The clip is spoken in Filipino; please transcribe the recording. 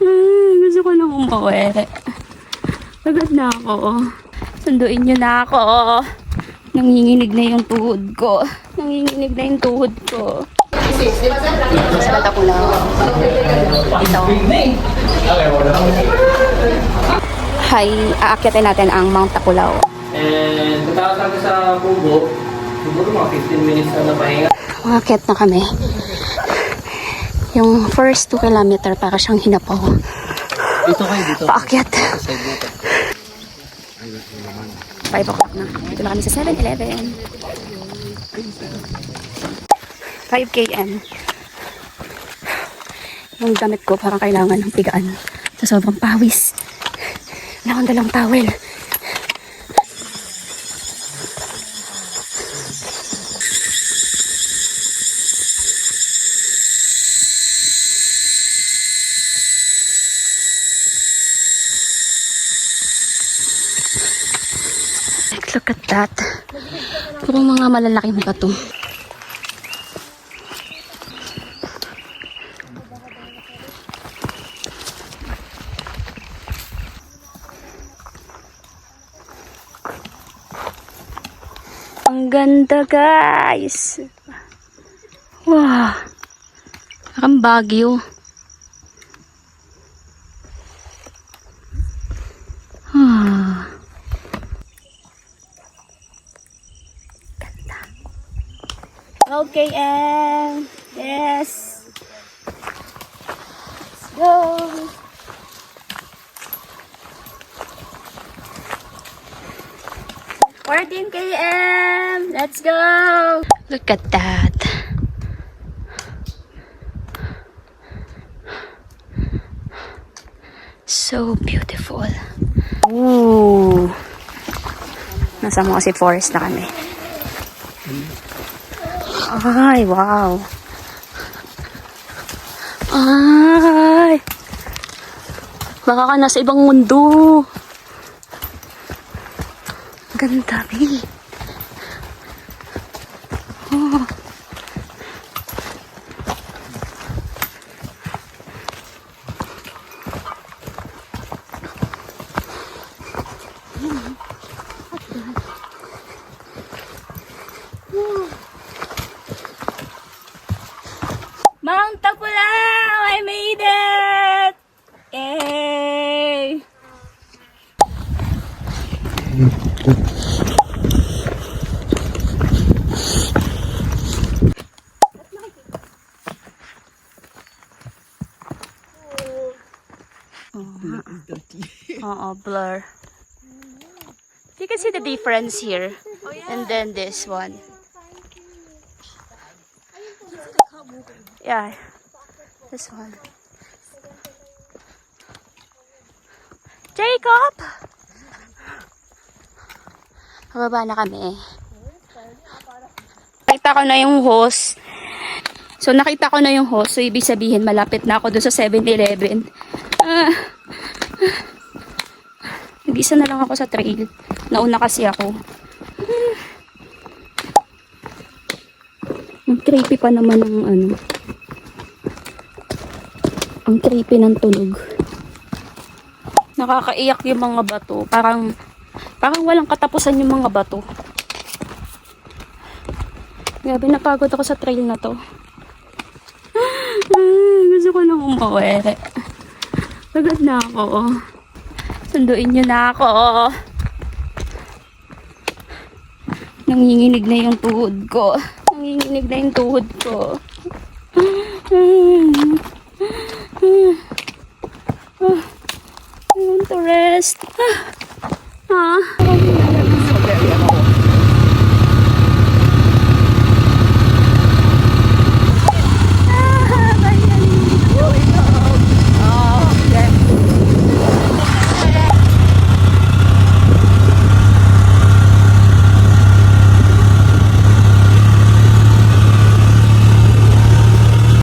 Gusto ko nang umuwi. Pagod na ako. Sunduin niyo na ako. Nanginginig na yung tuhod ko. Nanginginig na yung tuhod ko. Sa mata ko lang. Ito. Hi, aakyatin natin ang Mount Tapulaw. And pagkakot kami sa Kubo, siguro mga 15 minutes na napahinga. Aakyat na kami. Yung first 2 kilometer para siyang hinapaw. Dito kayo, dito. Paakyat. Sa dito. 5 o'clock na. Dito na kami sa 7-Eleven. 5 km. Yung damit ko parang kailangan ng pigaan. Sa sobrang pawis. Wala akong dalang towel. Look at that. Puro mga malalaking bato. Ang ganda, guys. Wow. Parang Baguio. Okay, and yes. Let's go. $14 km. Let's go. Look at that. So beautiful. Ooh. Nasa mga si forest na kami. Ay, wow. Ay. Baka ka nasa ibang mundo. Ganda, babe. Oh. Mount Tapulaw! I made it! Yay! Oo, blur. You can see the difference here. And then this one. Yeah, this one. Jacob! Pababa na kami. Nakita ko na yung hose. So, nakita ko na yung hose. So, ibig sabihin, malapit na ako doon sa 7-Eleven. Nag-isa na lang ako sa trail. Nauna kasi ako. Ang creepy pa naman ng ano. Ang creepy ng tunog. Nakakaiyak yung mga bato. Parang walang katapusan yung mga bato. Grabe, napagod ako sa trail na to. Gusto ko nang umuwi. Pagod na ako. Sunduin niyo na ako. Nanginginig na yung tuhod ko. Nanginginig na yung tuhod ko. I want to rest.